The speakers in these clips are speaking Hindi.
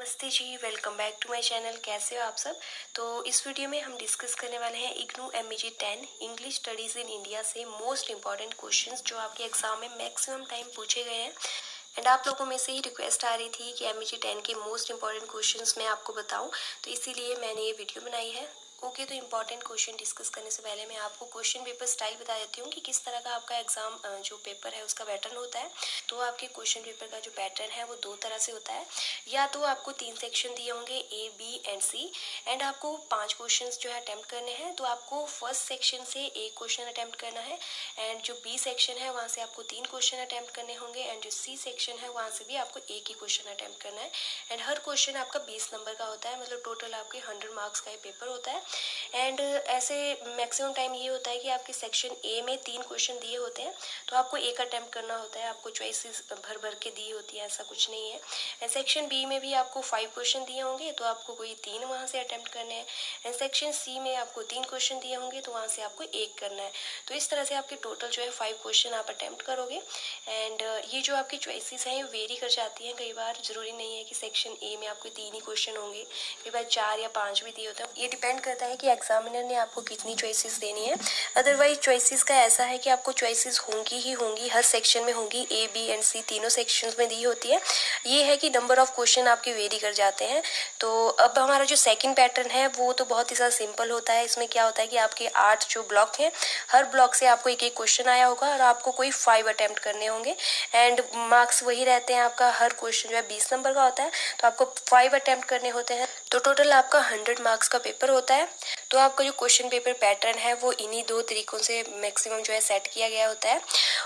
नमस्ते जी, welcome back to my channel. कैसे हो आप सब। तो इस वीडियो में हम डिस्कस करने वाले हैं IGNOU MEG 10 English studies in India से मोस्ट इंपॉर्टेंट क्वेश्चंस जो आपके एग्जाम में मैक्सिमम टाइम पूछे गए हैं। एंड आप लोगों में से ही रिक्वेस्ट आ रही थी कि MEG 10 के मोस्ट इंपॉर्टेंट क्वेश्चंस मैं आपको बताऊं, तो इसीलिए मैंने ये वीडियो बनाई है। ओके, तो इंपॉर्टेंट क्वेश्चन डिस्कस करने से पहले मैं आपको क्वेश्चन पेपर स्टाइल बता देती हूँ कि किस तरह का आपका एग्जाम जो पेपर है उसका पैटर्न होता है। तो आपके क्वेश्चन पेपर का जो पैटर्न है वो दो तरह से होता है। या तो आपको 3 सेक्शन दिए होंगे A, B and C, and आपको 5 क्वेश्चंस जो है अटेम्प्ट करने हैं। तो आपको फर्स्ट सेक्शन से एक क्वेश्चन अटेम्प्ट करना है, एंड जो B सेक्शन है वहाँ से आपको 3 क्वेश्चन अटेम्प्ट करने होंगे, एंड जो C सेक्शन है वहाँ से भी आपको एक ही क्वेश्चन अटेम्प्ट करना है। एंड हर क्वेश्चन आपका 20 नंबर का होता है, मतलब टोटल आपके 100 मार्क्स का ये पेपर होता है। एंड ऐसे मैक्सिमम टाइम ये होता है कि आपके सेक्शन A में 3 क्वेश्चन दिए होते हैं, तो आपको एक अटेम्प्ट करना होता है। आपको चॉइसेस भर भर के दी होती है, ऐसा कुछ नहीं है। एंड सेक्शन B में भी आपको 5 क्वेश्चन दिए होंगे, तो आपको कोई 3 वहाँ से अटेम्प्ट करने हैं। एंड सेक्शन C में आपको 3 क्वेश्चन दिए होंगे, तो वहाँ से आपको एक करना है। तो इस तरह से आपके टोटल जो है 5 क्वेश्चन आप अटेम्प्ट करोगे। एंड ये जो आपकी चॉइसेस हैं ये वेरी कर जाती हैं। कई बार ज़रूरी नहीं है कि सेक्शन A में आपको 3 ही क्वेश्चन होंगे, कई बार 4 या 5 भी दिए होते हैं। ये डिपेंड करता है कि एग्जामिनर ने आपको कितनी चॉइसेस देनी है। अदरवाइज चॉइसेस का ऐसा है कि आपको चॉइसेस होंगी ही होंगी, हर सेक्शन में होंगी। A, B एंड C तीनों सेक्शंस में दी होती है। ये है कि नंबर ऑफ क्वेश्चन आपके वेरी कर जाते हैं। तो अब हमारा जो सेकंड पैटर्न है वो तो बहुत ही ज़्यादा सिंपल होता है। इसमें क्या होता है कि आपके 8 जो ब्लॉक हैं, हर ब्लॉक से आपको एक एक क्वेश्चन आया होगा और आपको कोई 5 अटेम्प्ट करने होंगे। एंड मार्क्स वही रहते हैं, आपका हर क्वेश्चन जो है 20 नंबर का होता है, तो आपको 5 अटेम्प्ट करने होते हैं। तो टोटल आपका 100 मार्क्स का पेपर होता है। तो आपका जो क्वेश्चन पेपर पैटर्न है वो इन्हीं 2 तरीकों से मैक्सिमम जो है सेट किया गया होता है।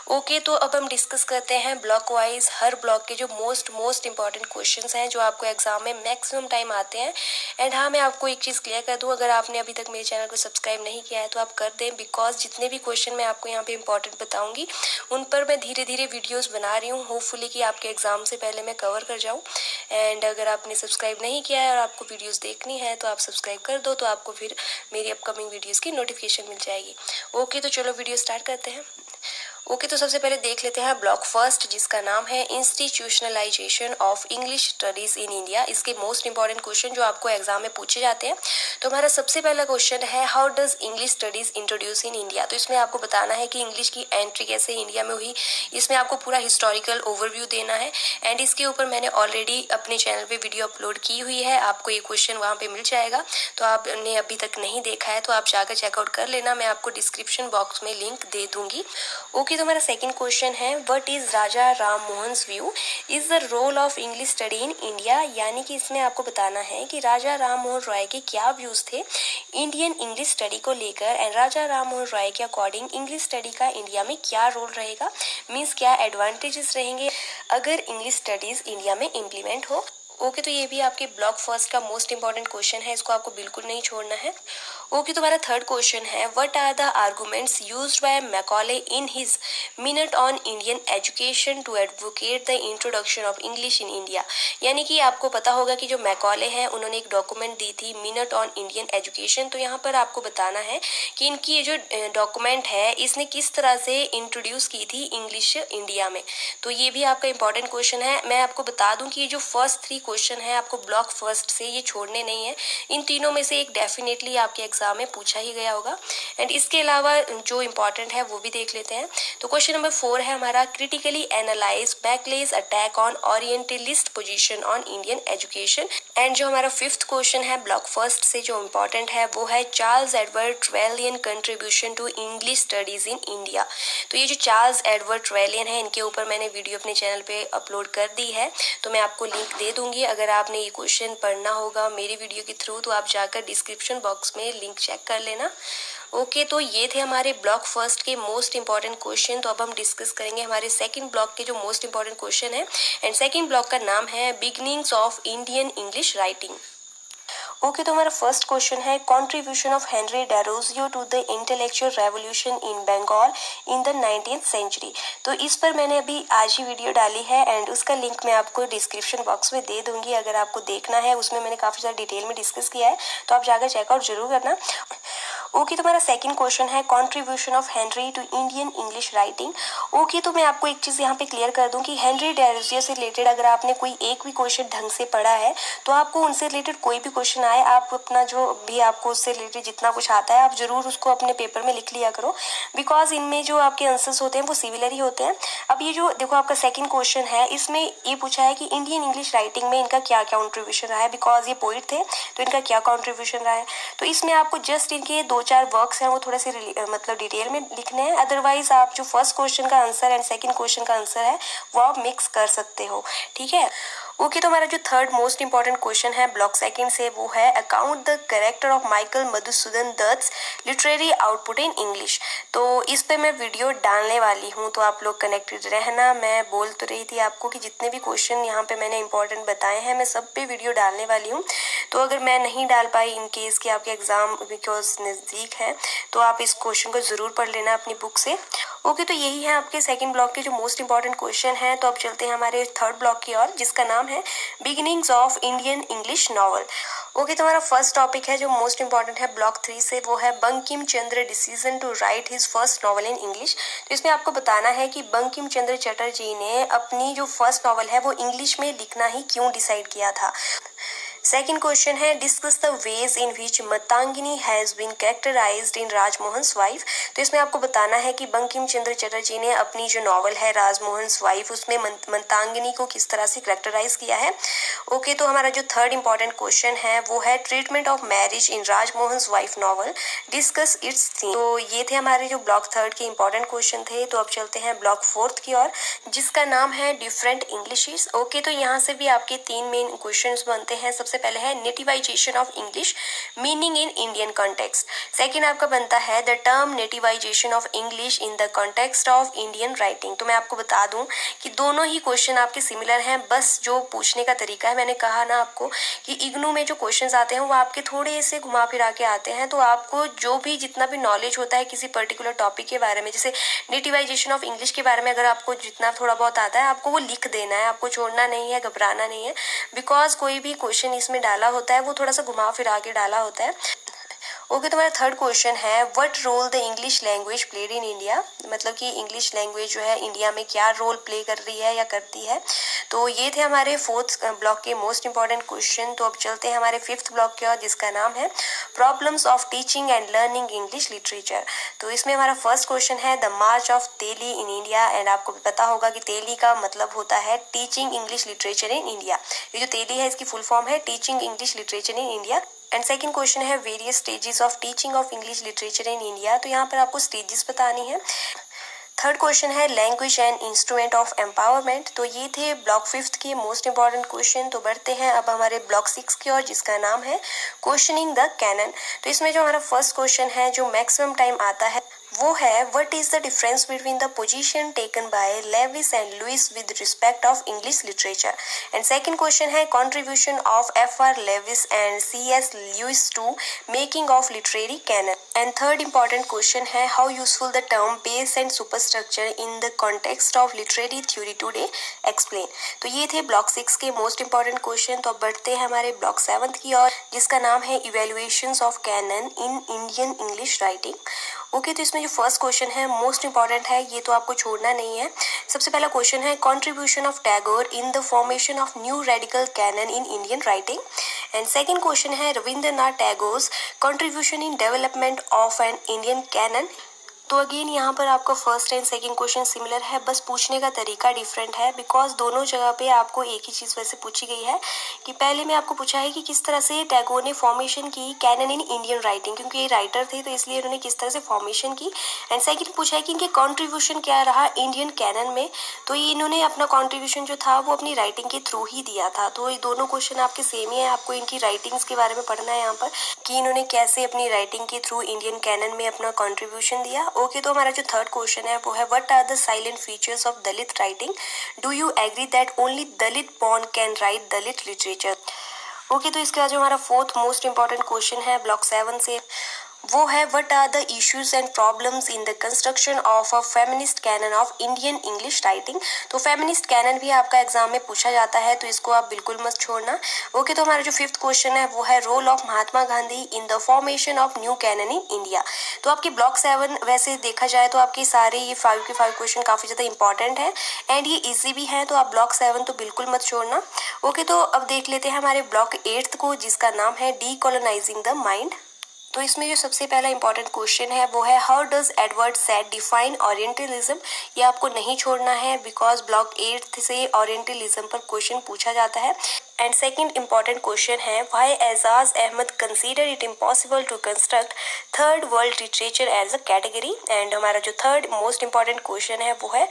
ओके, तो अब हम डिस्कस करते हैं ब्लॉक वाइज हर ब्लॉक के जो मोस्ट इंपॉर्टेंट क्वेश्चंस हैं जो आपको एग्जाम में मैक्सिमम टाइम आते हैं। एंड हाँ, मैं आपको एक चीज़ क्लियर कर दूं, अगर आपने अभी तक मेरे चैनल को सब्सक्राइब नहीं किया है तो आप कर दें, बिकॉज जितने भी क्वेश्चन मैं आपको यहाँ पे इंपॉर्टेंट बताऊंगी उन पर मैं धीरे धीरे वीडियोज़ बना रही हूँ, होपफुली कि आपके एग्जाम से पहले मैं कवर कर जाऊँ। एंड अगर आपने सब्सक्राइब नहीं किया है और आपको वीडियोज़ देखनी है तो आप सब्सक्राइब कर दो, तो आपको फिर मेरी अपकमिंग वीडियोज़ की नोटिफिकेशन मिल जाएगी। ओके, तो चलो वीडियो स्टार्ट करते हैं। ओके, तो सबसे पहले देख लेते हैं ब्लॉक फर्स्ट, जिसका नाम है institutionalisation of English studies in India. इसके मोस्ट इंपॉर्टेंट क्वेश्चन जो आपको एग्जाम में पूछे जाते हैं। तो हमारा सबसे पहला क्वेश्चन है, how does English studies introduce in India. तो इसमें आपको बताना है कि इंग्लिश की एंट्री कैसे इंडिया में हुई। इसमें आपको पूरा हिस्टोरिकल ओवरव्यू देना है। एंड इसके ऊपर मैंने ऑलरेडी अपने चैनल पे वीडियो अपलोड की हुई है, आपको ये क्वेश्चन वहाँ पे मिल जाएगा। तो आपने अभी तक नहीं देखा है तो आप जाकर चेकआउट कर लेना, मैं आपको डिस्क्रिप्शन बॉक्स में लिंक दे दूंगी। ओके, तो हमारा सेकंड क्वेश्चन है, what is Raja Ram Mohan view is the role of English study in India. यानी कि इसमें आपको बताना है कि राजा राम मोहन रॉय के क्या व्यूज थे इंडियन इंग्लिश स्टडी को लेकर। एंड राजा राम मोहन रॉय के अकॉर्डिंग इंग्लिश स्टडी का इंडिया में क्या रोल रहेगा, मीन्स क्या एडवांटेजेस रहेंगे अगर इंग्लिश स्टडीज इंडिया में इम्प्लीमेंट हो। ओके, तो ये भी आपके ब्लॉक फर्स्ट का मोस्ट इंपॉर्टेंट क्वेश्चन है, इसको आपको बिल्कुल नहीं छोड़ना है। ओके, तो हमारा थर्ड क्वेश्चन है, what are the arguments used by Macaulay in his minute on Indian education to advocate the introduction of English in India. यानी कि आपको पता होगा कि जो मैकॉले हैं उन्होंने एक डॉक्यूमेंट दी थी मिनट ऑन इंडियन एजुकेशन। तो यहाँ पर आपको बताना है कि इनकी ये जो डॉक्यूमेंट है इसने किस तरह से इंट्रोड्यूस की थी इंग्लिश इंडिया में। तो ये भी आपका इंपॉर्टेंट क्वेश्चन है। मैं आपको बता दूं कि ये जो फर्स्ट 3 क्वेश्चन है आपको ब्लॉक फर्स्ट से ये छोड़ने नहीं है, इन तीनों में से एक डेफिनेटली आपके एग्जाम में पूछा ही गया होगा। एंड इसके अलावा जो इंपॉर्टेंट है वो भी देख लेते हैं। तो क्वेश्चन नंबर 4 है हमारा, critically analyse backless attack on orientalist position on Indian education. And जो हमारा 5th क्वेश्चन है ब्लॉक फर्स्ट से जो इंपॉर्टेंट है वो है, Charles Edward Trevelyan contribution to English studies in India. तो ये जो चार्ल्स एडवर्ड ट्रेलियन है इनके ऊपर मैंने वीडियो अपने चैनल पे अपलोड कर दी है, तो मैं आपको लिंक दे दूंगी। अगर आपने ये क्वेश्चन पढ़ना होगा मेरी वीडियो के थ्रू तो आप जाकर डिस्क्रिप्शन बॉक्स में लिंक चेक कर लेना। ओके, तो ये थे हमारे ब्लॉक फर्स्ट के मोस्ट इंपॉर्टेंट क्वेश्चन। तो अब हम डिस्कस करेंगे हमारे सेकंड ब्लॉक के जो मोस्ट इंपॉर्टेंट क्वेश्चन है। एंड सेकंड ब्लॉक का नाम है, beginnings of Indian English writing. Okay, तो हमारा फर्स्ट क्वेश्चन है, contribution of Henry Derozio to the intellectual revolution in Bengal in the 19th century. तो इस पर मैंने अभी आज ही वीडियो डाली है एंड उसका लिंक मैं आपको डिस्क्रिप्शन बॉक्स में दे दूंगी। अगर आपको देखना है, उसमें मैंने काफ़ी ज़्यादा डिटेल में डिस्कस किया है, तो आप जाकर चेकआउट जरूर करना। ओके, तो मेरा सेकंड क्वेश्चन है contribution of Henry to Indian English writing. Okay, तो मैं आपको एक चीज़ यहाँ पे क्लियर कर दूँ कि हेनरी डेरोजियो से रिलेटेड अगर आपने कोई एक भी क्वेश्चन ढंग से पढ़ा है तो आपको उनसे रिलेटेड कोई भी क्वेश्चन आए, आप अपना जो भी आपको उससे रिलेटेड जितना कुछ आता है आप ज़रूर उसको अपने पेपर में लिख लिया करो, बिकॉज इनमें जो आपके आंसर्स होते हैं वो सिमिलर ही होते हैं। अब ये जो देखो आपका सेकंड क्वेश्चन है, इसमें ये पूछा है कि इंडियन इंग्लिश राइटिंग में इनका क्या क्या कॉन्ट्रीब्यूशन रहा है, बिकॉज ये पोइट थे तो इनका क्या कॉन्ट्रीब्यूशन रहा है। तो इसमें आपको जस्ट इनके 2-4 वर्क्स हैं वो थोड़े से मतलब डिटेल में लिखने हैं, अदरवाइज आप जो फर्स्ट क्वेश्चन का आंसर एंड सेकंड क्वेश्चन का आंसर है वो आप मिक्स कर सकते हो, ठीक है। ओके, तो हमारा जो थर्ड मोस्ट इंपॉर्टेंट क्वेश्चन है ब्लॉक सेकंड से, वो है account the character of Michael Madhusudan Dutt's literary output in English. तो इस पे मैं वीडियो डालने वाली हूँ, तो आप लोग कनेक्टेड रहना। मैं बोल तो रही थी आपको कि जितने भी क्वेश्चन यहाँ पे मैंने इंपॉर्टेंट बताए हैं मैं सब पे वीडियो डालने वाली हूँ। तो अगर मैं नहीं डाल पाई इन केस कि आपके एग्जाम बिकॉज नज़दीक है, तो आप इस क्वेश्चन को ज़रूर पढ़ लेना अपनी बुक से। ओके, तो यही है आपके सेकंड ब्लॉक के जो मोस्ट इंपॉर्टेंट क्वेश्चन है। तो अब चलते हैं हमारे थर्ड ब्लॉक की ओर, जिसका नाम है beginnings of Indian English novel. Okay, तो हमारा फर्स्ट टॉपिक है जो मोस्ट इंपॉर्टेंट है ब्लॉक 3 से, वो है Bankim Chandra decision to write his first novel in English. तो इसमें आपको बताना है कि बंकिम चंद्र चटर्जी ने अपनी जो फर्स्ट नॉवल है वो इंग्लिश में लिखना ही क्यों डिसाइड किया था। सेकंड क्वेश्चन है discuss the ways in which Mandakini has been characterised in Rajmohan's wife. तो इसमें आपको बताना है कि बंकिम चंद्र चटर्जी ने अपनी जो नॉवल है राजमोहन्स वाइफ उसमें मंदाकिनी को किस तरह से कैरेक्टराइज किया है। ओके, तो हमारा जो थर्ड इंपॉर्टेंट क्वेश्चन है वो है treatment of marriage in Rajmohan's wife novel, discuss it's theme. तो ये थे हमारे जो ब्लॉक थर्ड के इंपॉर्टेंट क्वेश्चन थे। तो अब चलते हैं ब्लॉक फोर्थ की ओर, जिसका नाम है डिफरेंट इंग्लिशेस। ओके, तो यहाँ से भी आपके 3 मेन क्वेश्चन बनते हैं। सबसे पहले है nativisation of English meaning in Indian context. Second आपका बनता है the term nativisation of English in the context of Indian writing. तो मैं आपको बता दूं कि दोनों ही क्वेश्चन आपके सिमिलर हैं, बस जो पूछने का तरीका है, मैंने कहा ना आपको कि इग्नू में जो क्वेश्चंस आते हैं वो आपके थोड़े से घुमा फिरा के आते हैं। तो आपको जो भी जितना भी नॉलेज होता है किसी पर्टिकुलर टॉपिक के बारे में, जैसे नेटिवाइजेशन ऑफ इंग्लिश के बारे में अगर आपको जितना थोड़ा बहुत आता है आपको वो लिख देना है, आपको छोड़ना नहीं है, घबराना नहीं है, बिकॉज कोई भी क्वेश्चन इसमें डाला होता है वो थोड़ा सा घुमा फिरा के डाला होता है। ओके, तो मेरा थर्ड क्वेश्चन है what role the English language played in India. मतलब कि इंग्लिश लैंग्वेज जो है इंडिया में क्या रोल प्ले कर रही है या करती है। तो ये थे हमारे फोर्थ ब्लॉक के मोस्ट इंपॉर्टेंट क्वेश्चन। तो अब चलते हैं हमारे फिफ्थ ब्लॉक की ओर, जिसका नाम है problems of teaching and learning English literature. तो इसमें हमारा फर्स्ट क्वेश्चन है the march of TELI in India. And आपको पता होगा कि तेली का मतलब होता है teaching English literature in India. ये जो तेली है इसकी फुल फॉर्म है teaching English literature in India. And second question है various stages of teaching of English literature in India. तो यहाँ पर आपको स्टेजेस बतानी है। थर्ड क्वेश्चन है language and instrument of empowerment. तो ये थे ब्लॉक फिफ्थ के मोस्ट इंपॉर्टेंट क्वेश्चन। तो बढ़ते हैं अब हमारे ब्लॉक 6 की ओर, जिसका नाम है क्वेश्चनिंग द कैनन। तो इसमें जो हमारा फर्स्ट क्वेश्चन है जो मैक्सिमम टाइम आता है वो है what is the difference between the position taken by Leavis and Lewis with respect of English literature. And second question है contribution of F.R. Leavis and C.S. Lewis to making of literary canon. And third important question है how useful the term base and superstructure in the context of literary theory today explain. तो ये थे ब्लॉक 6 के मोस्ट इंपॉर्टेंट क्वेश्चन। तो अब बढ़ते हैं हमारे ब्लॉक 7 की ओर, जिसका नाम है evaluations of canon in Indian English writing. Okay, तो इसमें जो फर्स्ट क्वेश्चन है मोस्ट इंपॉर्टेंट है, ये तो आपको छोड़ना नहीं है। सबसे पहला क्वेश्चन है contribution of Tagore in the formation of new radical canon in Indian writing. And second question है Rabindranath Tagore's contribution in development of an Indian canon. तो अगेन यहाँ पर आपका first and second question similar है, बस पूछने का तरीका डिफरेंट है, बिकॉज दोनों जगह पे आपको एक ही चीज़ वैसे पूछी गई है कि पहले में आपको पूछा है कि किस तरह से टैगोर ने फॉर्मेशन की कैनन इन इंडियन राइटिंग, क्योंकि ये राइटर थे तो इसलिए उन्होंने किस तरह से फॉर्मेशन की। एंड सेकंड पूछा है कि इनके कॉन्ट्रीब्यूशन क्या रहा इंडियन कैनन में। तो ये इन्होंने अपना कॉन्ट्रीब्यूशन जो था वो अपनी राइटिंग के थ्रू ही दिया था। तो ये दोनों क्वेश्चन आपके सेम ही है, आपको इनकी राइटिंग्स के बारे में पढ़ना है यहाँ पर कि इन्होंने कैसे अपनी राइटिंग के थ्रू इंडियन कैनन में अपना कॉन्ट्रीब्यूशन दिया। ओके, तो हमारा जो थर्ड क्वेश्चन है वो है what are the silent features of Dalit writing, do you agree that only Dalit born can write Dalit literature. Okay, तो इसके बाद जो हमारा फोर्थ मोस्ट इंपॉर्टेंट क्वेश्चन है ब्लॉक 7 से, वो है what are the issues and problems in the construction of a feminist canon of Indian English writing. तो फेमिनिस्ट कैनन भी आपका एग्जाम में पूछा जाता है, तो इसको आप बिल्कुल मत छोड़ना। ओके, तो हमारा जो 5th क्वेश्चन है वो है role of Mahatma Gandhi in the formation of new canon in India. तो आपकी ब्लॉक 7 वैसे देखा जाए तो आपके सारे ये 5 के 5 क्वेश्चन काफी ज्यादा इंपॉर्टेंट है एंड ये इजी भी है, तो आप ब्लॉक 7 तो बिल्कुल मत छोड़ना। ओके, तो अब देख लेते हैं हमारे ब्लॉक 8 को, जिसका नाम है डीकोलोनाइजिंग द माइंड। तो इसमें जो सबसे पहला इंपॉर्टेंट क्वेश्चन है वो है how does Edward Said define orientalism. ये आपको नहीं छोड़ना है बिकॉज ब्लॉक 8 से ओरिएंटलिज्म पर क्वेश्चन पूछा जाता है। एंड सेकंड इंपॉर्टेंट क्वेश्चन है why Aijaz Ahmad consider it impossible to construct third world literature as a category. And हमारा जो थर्ड मोस्ट इंपॉर्टेंट क्वेश्चन है वो है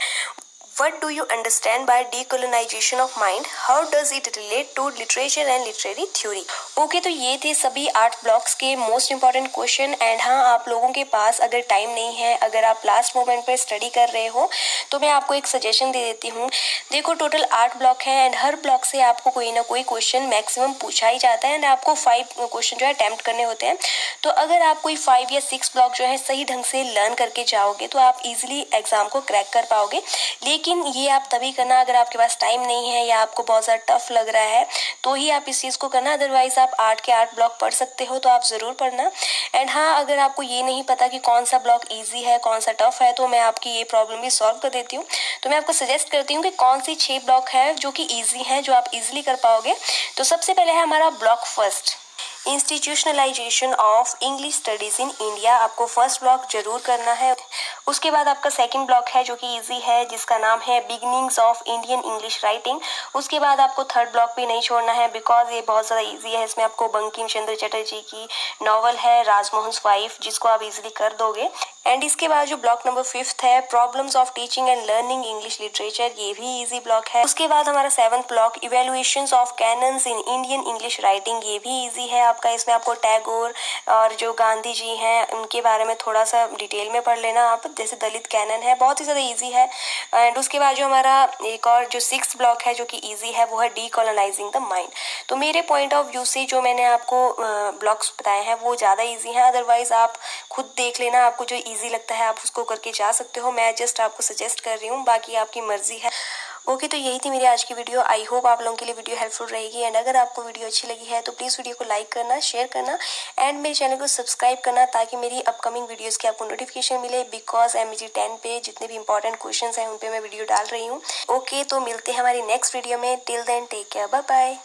What do you understand by decolonization of mind? How does it relate to literature and literary theory? Okay, तो ये थे सभी 8 ब्लॉक्स के मोस्ट इंपॉर्टेंट क्वेश्चन। एंड हाँ, आप लोगों के पास अगर टाइम नहीं है, अगर आप लास्ट मोमेंट पर स्टडी कर रहे हो, तो मैं आपको एक सजेशन दे देती हूँ। देखो, टोटल 8 ब्लॉक हैं एंड हर ब्लॉक से आपको कोई ना कोई क्वेश्चन मैक्सिमम पूछा ही जाता है एंड आपको 5 क्वेश्चन जो है अटेम्प्ट करने होते हैं। तो अगर आप कोई 5 या 6 ब्लॉक जो है सही ढंग से लर्न करके जाओगे तो आप इजिली एग्जाम को क्रैक कर पाओगे। लेकिन ये आप तभी करना अगर आपके पास टाइम नहीं है या आपको बहुत ज़्यादा टफ लग रहा है, तो ही आप इस चीज़ को करना। अदरवाइज आप 8 के 8 ब्लॉक पढ़ सकते हो, तो आप ज़रूर पढ़ना। एंड हाँ, अगर आपको ये नहीं पता कि कौन सा ब्लॉक इजी है कौन सा टफ है, तो मैं आपकी ये प्रॉब्लम भी सॉल्व कर देती हूँ। तो मैं आपको सजेस्ट करती हूँ कि कौन सी 6 ब्लॉक है जो कि ईजी है, जो आप इजिली कर पाओगे। तो सबसे पहले है हमारा block first, institutionalisation of English studies in India. आपको फर्स्ट ब्लॉक जरूर करना है। उसके बाद आपका सेकंड ब्लॉक है जो कि इजी है, जिसका नाम है beginnings of Indian English writing. उसके बाद आपको थर्ड ब्लॉक भी नहीं छोड़ना है बिकॉज ये बहुत ज़्यादा इजी है। इसमें आपको बंकिम चंद्र चटर्जी की नॉवल है राजमोहन वाइफ, जिसको आप इजीली कर दोगे। एंड इसके बाद जो ब्लॉक नंबर 5 है problems of teaching and learning English literature, ये भी इजी ब्लॉक है। उसके बाद हमारा 7th block evaluations of canons in Indian English writing, ये भी इजी है आपका। इसमें आपको टैगोर और जो गांधी जी हैं उनके बारे में थोड़ा सा डिटेल में पढ़ लेना आप, जैसे दलित कैनन है, बहुत ही ज़्यादा इजी है। एंड उसके बाद जो हमारा एक और जो 6th ब्लॉक है जो कि इजी है वो है डीकोलोनाइजिंग द माइंड। तो मेरे पॉइंट ऑफ व्यू से जो मैंने आपको ब्लॉक्स बताए हैं वो ज़्यादा इजी हैं। अदरवाइज आप खुद देख लेना, आपको जो इजी लगता है आप उसको करके जा सकते हो। मैं जस्ट आपको सजेस्ट कर रही हूँ, बाकी आपकी मर्जी है। ओके, तो यही थी मेरी आज की वीडियो। आई होप आप लोगों के लिए वीडियो हेल्पफुल रहेगी। एंड अगर आपको वीडियो अच्छी लगी है तो प्लीज़ वीडियो को लाइक करना, शेयर करना एंड मेरे चैनल को सब्सक्राइब करना, ताकि मेरी अपकमिंग वीडियोस की आपको नोटिफिकेशन मिले। बिकॉज MEG 10 पे जितने भी इंपॉर्टेंट क्वेश्चन हैं उन पे मैं वीडियो डाल रही हूँ। ओके, तो मिलते हैं हमारी नेक्स्ट वीडियो में। Till then take care, bye bye.